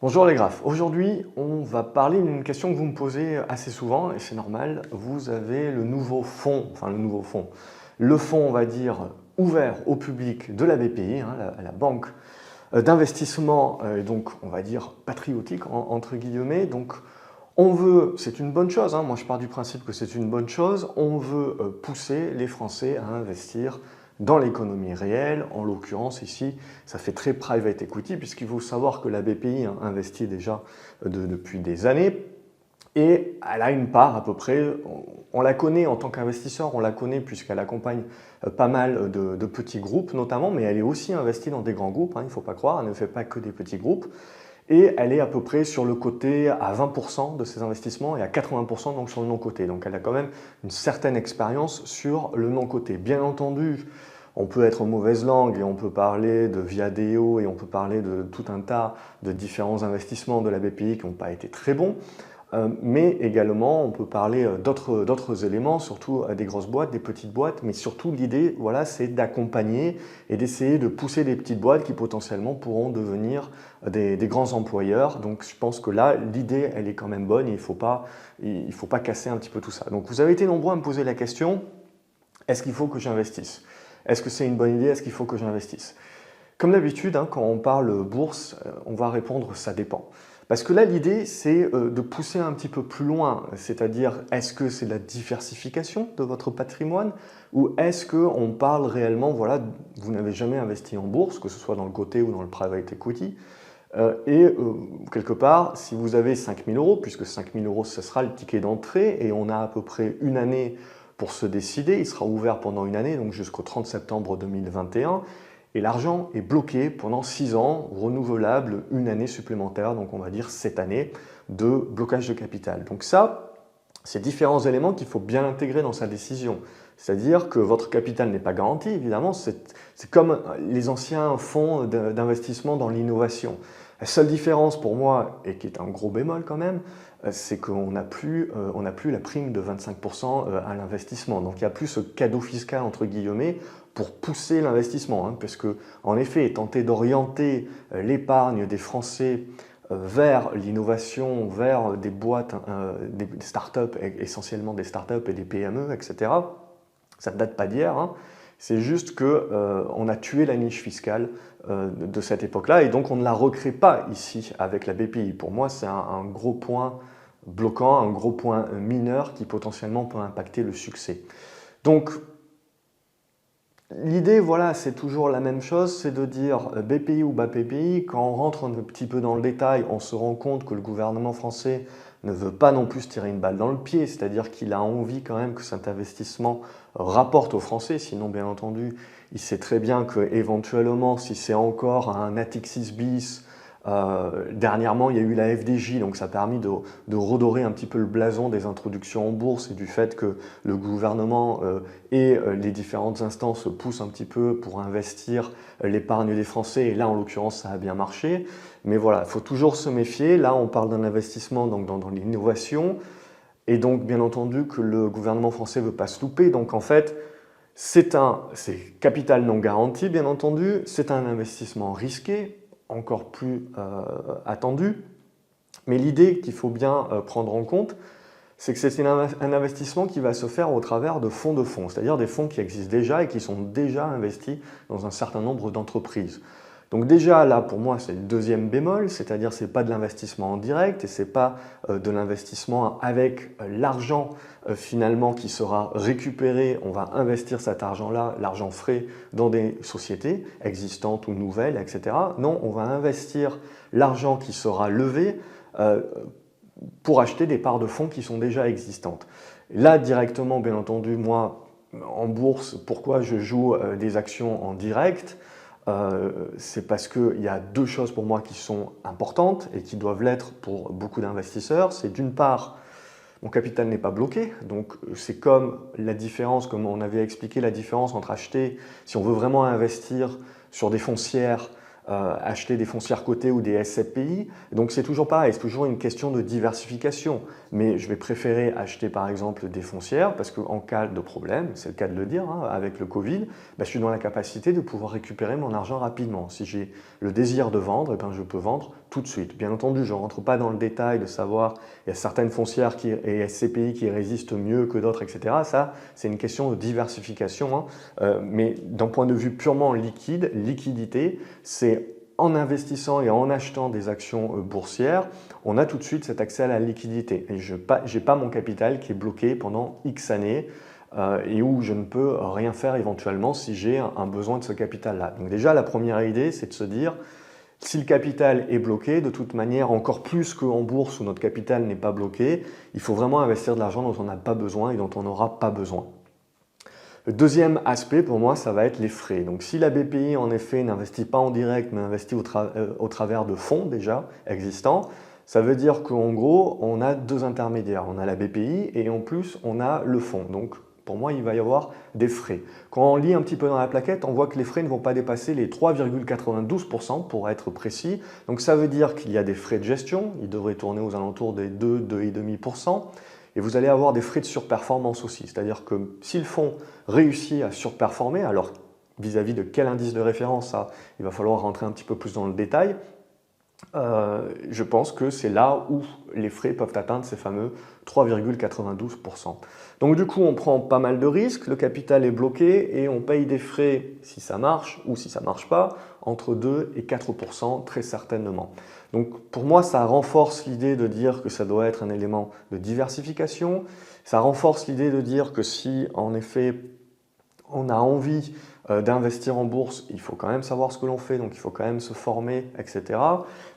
Bonjour les graphes, aujourd'hui on va parler d'une question que vous me posez assez souvent et c'est normal, vous avez le nouveau fonds, le fonds on va dire ouvert au public de la BPI, la banque d'investissement donc on va dire patriotique entre guillemets, donc on veut, c'est une bonne chose, moi je pars du principe que c'est une bonne chose, on veut pousser les Français à investir dans l'économie réelle, en l'occurrence ici, ça fait très private equity puisqu'il faut savoir que la BPI investit déjà depuis des années et elle a une part à peu près, on la connaît en tant qu'investisseur, on la connaît puisqu'elle accompagne pas mal de petits groupes notamment, mais elle est aussi investie dans des grands groupes, il ne faut pas croire, elle ne fait pas que des petits groupes. Et elle est à peu près sur le côté à 20% de ses investissements et à 80% donc sur le non-côté. Donc elle a quand même une certaine expérience sur le non-côté. Bien entendu, on peut être en mauvaise langue et on peut parler de Viadeo et on peut parler de tout un tas de différents investissements de la BPI qui n'ont pas été très bons. Mais également, on peut parler d'autres éléments, surtout des grosses boîtes, des petites boîtes, mais surtout l'idée, voilà, c'est d'accompagner et d'essayer de pousser des petites boîtes qui potentiellement pourront devenir des grands employeurs. Donc je pense que là, l'idée, elle est quand même bonne et il faut pas casser un petit peu tout ça. Donc vous avez été nombreux à me poser la question, est-ce qu'il faut que j'investisse? Est-ce que c'est une bonne idée? Est-ce qu'il faut que j'investisse? Comme d'habitude, quand on parle bourse, on va répondre ça dépend. Parce que là, l'idée, c'est de pousser un petit peu plus loin, c'est-à-dire est-ce que c'est la diversification de votre patrimoine ou est-ce qu'on parle réellement, voilà, vous n'avez jamais investi en bourse, que ce soit dans le côté ou dans le private equity, quelque part, si vous avez 5 000 euros, puisque 5 000 euros, ce sera le ticket d'entrée et on a à peu près une année pour se décider, il sera ouvert pendant une année, donc jusqu'au 30 septembre 2021, et l'argent est bloqué pendant 6 ans, renouvelable une année supplémentaire, donc on va dire 7 années de blocage de capital. Donc ça, c'est différents éléments qu'il faut bien intégrer dans sa décision. C'est-à-dire que votre capital n'est pas garanti, évidemment, c'est comme les anciens fonds d'investissement dans l'innovation. La seule différence pour moi, et qui est un gros bémol quand même, c'est qu'on n'a plus la prime de 25% à l'investissement. Donc il n'y a plus ce cadeau fiscal entre guillemets pour pousser l'investissement. Parce que, en effet, tenter d'orienter l'épargne des Français vers l'innovation, vers des boîtes, des startups, essentiellement des startups et des PME, etc., ça ne date pas d'hier. C'est juste qu'on a tué la niche fiscale de cette époque-là et donc on ne la recrée pas ici avec la BPI. Pour moi, c'est un gros point bloquant, un gros point mineur qui potentiellement peut impacter le succès. Donc, l'idée, voilà, c'est toujours la même chose, c'est de dire BPI ou pas BPI. Quand on rentre un petit peu dans le détail, on se rend compte que le gouvernement français ne veut pas non plus se tirer une balle dans le pied, c'est-à-dire qu'il a envie quand même que cet investissement rapporte aux Français, sinon bien entendu, il sait très bien qu'éventuellement, si c'est encore un Natixis bis, dernièrement, il y a eu la FDJ, donc ça a permis de redorer un petit peu le blason des introductions en bourse et du fait que le gouvernement et les différentes instances poussent un petit peu pour investir l'épargne des Français. Et là, en l'occurrence, ça a bien marché. Mais voilà, il faut toujours se méfier. Là, on parle d'un investissement donc, dans l'innovation. Et donc, bien entendu, que le gouvernement français ne veut pas se louper. Donc, en fait, c'est capital non garanti, bien entendu. C'est un investissement risqué, encore plus attendu. Mais l'idée qu'il faut bien prendre en compte, c'est que c'est un investissement qui va se faire au travers de fonds, c'est-à-dire des fonds qui existent déjà et qui sont déjà investis dans un certain nombre d'entreprises. Donc déjà là pour moi c'est le deuxième bémol, c'est-à-dire c'est pas de l'investissement en direct et c'est pas de l'investissement avec l'argent finalement qui sera récupéré, on va investir cet argent-là, l'argent frais dans des sociétés existantes ou nouvelles, etc. Non, on va investir l'argent qui sera levé pour acheter des parts de fonds qui sont déjà existantes. Là, directement, bien entendu, moi, en bourse, pourquoi je joue des actions en direct? C'est parce qu'il y a deux choses pour moi qui sont importantes et qui doivent l'être pour beaucoup d'investisseurs. C'est d'une part, mon capital n'est pas bloqué, donc c'est comme la différence, comme on avait expliqué la différence entre acheter, si on veut vraiment investir sur des foncières, acheter des foncières cotées ou des SCPI. Donc c'est toujours pareil, c'est toujours une question de diversification. Mais je vais préférer acheter par exemple des foncières parce qu'en cas de problème, c'est le cas de le dire, avec le Covid, je suis dans la capacité de pouvoir récupérer mon argent rapidement. Si j'ai le désir de vendre, je peux vendre tout de suite. Bien entendu, je ne rentre pas dans le détail de savoir il y a certaines foncières et SCPI qui résistent mieux que d'autres, etc. Ça, c'est une question de diversification, hein. Mais d'un point de vue purement liquidité, c'est en investissant et en achetant des actions boursières, on a tout de suite cet accès à la liquidité. Et je n'ai pas mon capital qui est bloqué pendant X années et où je ne peux rien faire éventuellement si j'ai un besoin de ce capital-là. Donc déjà, la première idée, c'est de se dire, si le capital est bloqué, de toute manière, encore plus qu'en bourse où notre capital n'est pas bloqué, il faut vraiment investir de l'argent dont on n'a pas besoin et dont on n'aura pas besoin. Le deuxième aspect pour moi, ça va être les frais. Donc si la BPI en effet n'investit pas en direct mais investit au travers de fonds déjà existants, ça veut dire qu'en gros, on a deux intermédiaires. On a la BPI et en plus, on a le fonds. Donc pour moi, il va y avoir des frais. Quand on lit un petit peu dans la plaquette, on voit que les frais ne vont pas dépasser les 3,92% pour être précis. Donc ça veut dire qu'il y a des frais de gestion. Ils devraient tourner aux alentours des 2,5%. Et vous allez avoir des frais de surperformance aussi. C'est-à-dire que si le fonds réussit à surperformer, alors vis-à-vis de quel indice de référence, ça, il va falloir rentrer un petit peu plus dans le détail, je pense que c'est là où les frais peuvent atteindre ces fameux 3,92%. Donc du coup, on prend pas mal de risques, le capital est bloqué et on paye des frais si ça marche ou si ça ne marche pas, entre 2 et 4% très certainement. Donc pour moi, ça renforce l'idée de dire que ça doit être un élément de diversification, ça renforce l'idée de dire que si en effet on a envie d'investir en bourse, il faut quand même savoir ce que l'on fait, donc il faut quand même se former, etc.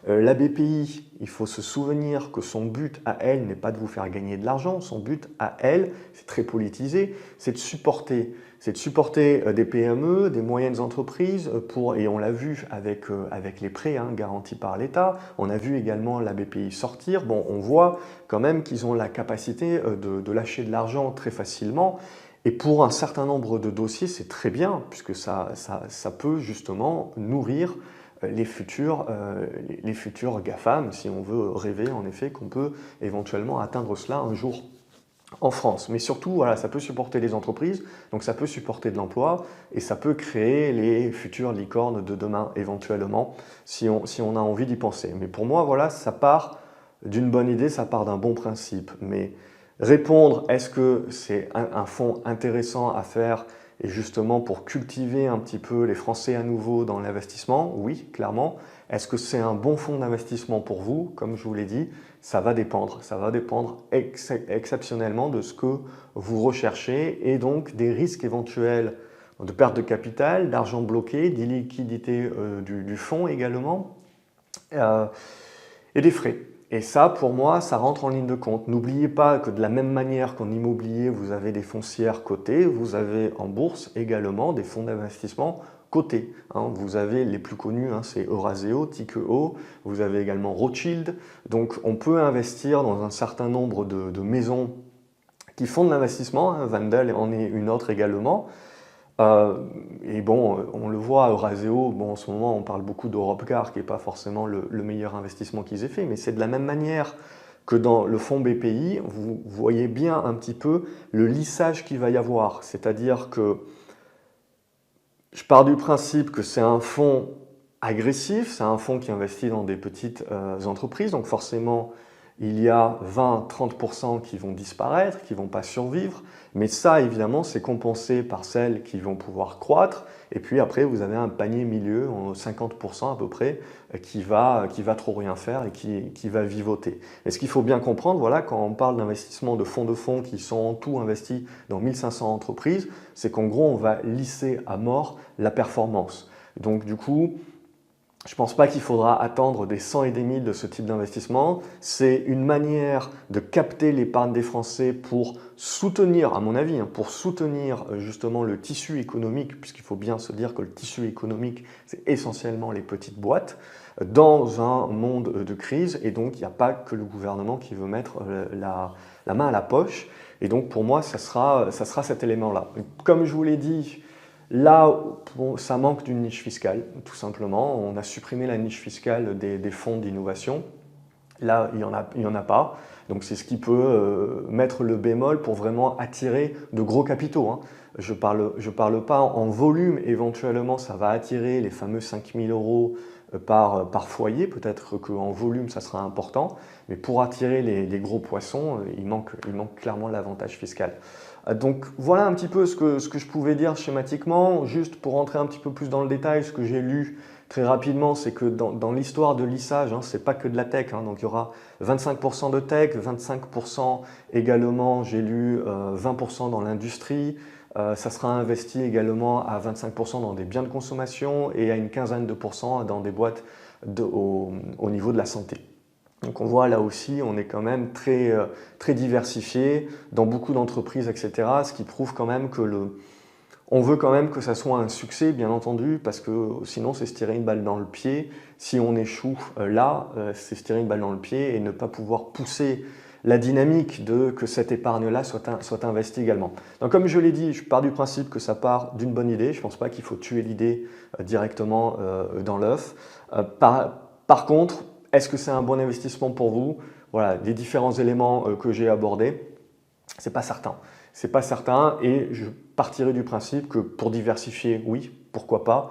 La BPI, il faut se souvenir que son but à elle n'est pas de vous faire gagner de l'argent, son but à elle, c'est très politisé, c'est de supporter des PME, des moyennes entreprises, et on l'a vu avec les prêts garantis par l'État, on a vu également la BPI sortir, bon, on voit quand même qu'ils ont la capacité de lâcher de l'argent très facilement. Et pour un certain nombre de dossiers, c'est très bien, puisque ça peut justement nourrir les futurs GAFAM, si on veut rêver en effet qu'on peut éventuellement atteindre cela un jour en France. Mais surtout, voilà, ça peut supporter les entreprises, donc ça peut supporter de l'emploi, et ça peut créer les futures licornes de demain éventuellement, si on a envie d'y penser. Mais pour moi, voilà, ça part d'une bonne idée, ça part d'un bon principe. Mais répondre, est-ce que c'est un fonds intéressant à faire et justement pour cultiver un petit peu les Français à nouveau dans l'investissement? Oui, clairement. Est-ce que c'est un bon fonds d'investissement pour vous? Comme je vous l'ai dit, ça va dépendre. Ça va dépendre exceptionnellement de ce que vous recherchez et donc des risques éventuels de perte de capital, d'argent bloqué, d'illiquidité du fonds également et des frais. Et ça, pour moi, ça rentre en ligne de compte. N'oubliez pas que de la même manière qu'en immobilier, vous avez des foncières cotées, vous avez en bourse également des fonds d'investissement cotés. Vous avez les plus connus, c'est Eurazeo, Tikehau, vous avez également Rothschild. Donc on peut investir dans un certain nombre de maisons qui font de l'investissement, Wendel en est une autre également. Et bon, on le voit, Eurazeo, bon, en ce moment on parle beaucoup d'Europecar qui n'est pas forcément le meilleur investissement qu'ils aient fait, mais c'est de la même manière que dans le fonds BPI, vous voyez bien un petit peu le lissage qu'il va y avoir. C'est-à-dire que je pars du principe que c'est un fonds agressif, c'est un fonds qui investit dans des petites entreprises, donc forcément il y a 20-30% qui vont disparaître, qui ne vont pas survivre, mais ça évidemment c'est compensé par celles qui vont pouvoir croître, et puis après vous avez un panier milieu, 50% à peu près, qui va trop rien faire et qui va vivoter. Et ce qu'il faut bien comprendre, voilà, quand on parle d'investissement de fonds qui sont en tout investis dans 1500 entreprises, c'est qu'en gros on va lisser à mort la performance. Donc du coup, je ne pense pas qu'il faudra attendre des 100 et des 1000 de ce type d'investissement. C'est une manière de capter l'épargne des Français pour soutenir, à mon avis, pour soutenir justement le tissu économique, puisqu'il faut bien se dire que le tissu économique, c'est essentiellement les petites boîtes, dans un monde de crise. Et donc, il n'y a pas que le gouvernement qui veut mettre la main à la poche. Et donc, pour moi, ça sera cet élément-là. Comme je vous l'ai dit, là, bon, ça manque d'une niche fiscale, tout simplement. On a supprimé la niche fiscale des fonds d'innovation. Là, il n'y en a pas. Donc, c'est ce qui peut mettre le bémol pour vraiment attirer de gros capitaux. Je parle pas en volume. Éventuellement, ça va attirer les fameux 5 000 € par foyer. Peut-être qu'en volume, ça sera important, mais pour attirer les gros poissons, il manque clairement l'avantage fiscal. Donc voilà un petit peu ce que je pouvais dire schématiquement. Juste pour rentrer un petit peu plus dans le détail, ce que j'ai lu très rapidement, c'est que dans l'histoire de lissage, ce n'est pas que de la tech. Donc il y aura 25% de tech, 25% également, j'ai lu 20% dans l'industrie. Ça sera investi également à 25% dans des biens de consommation et à une quinzaine de pourcents dans des boîtes au niveau de la santé. Donc on voit là aussi, on est quand même très diversifié dans beaucoup d'entreprises, etc. Ce qui prouve quand même que on veut quand même que ça soit un succès, bien entendu, parce que sinon c'est se tirer une balle dans le pied. Si on échoue là, c'est se tirer une balle dans le pied et ne pas pouvoir pousser la dynamique de que cette épargne-là soit investie également. Donc comme je l'ai dit, je pars du principe que ça part d'une bonne idée. Je ne pense pas qu'il faut tuer l'idée directement dans l'œuf. Par contre, est-ce que c'est un bon investissement pour vous? Voilà, les différents éléments que j'ai abordés, c'est pas certain. C'est pas certain et je partirai du principe que pour diversifier, oui, pourquoi pas.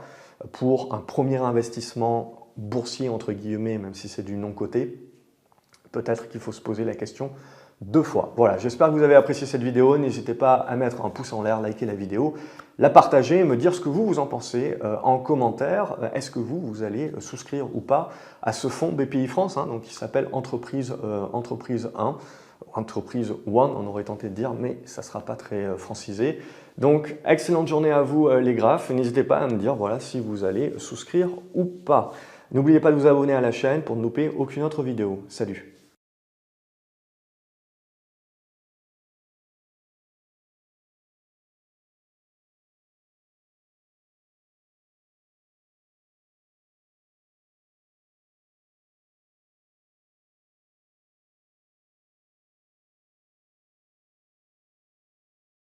Pour un premier investissement boursier, entre guillemets, même si c'est du non-coté, peut-être qu'il faut se poser la question 2 fois. Voilà, j'espère que vous avez apprécié cette vidéo. N'hésitez pas à mettre un pouce en l'air, liker la vidéo, la partager et me dire ce que vous en pensez en commentaire. Est-ce que vous allez souscrire ou pas à ce fonds BPI France, donc qui s'appelle Entreprise 1, Entreprise One, on aurait tenté de dire, mais ça ne sera pas très francisé. Donc, excellente journée à vous les graphes. N'hésitez pas à me dire voilà, si vous allez souscrire ou pas. N'oubliez pas de vous abonner à la chaîne pour ne louper aucune autre vidéo. Salut!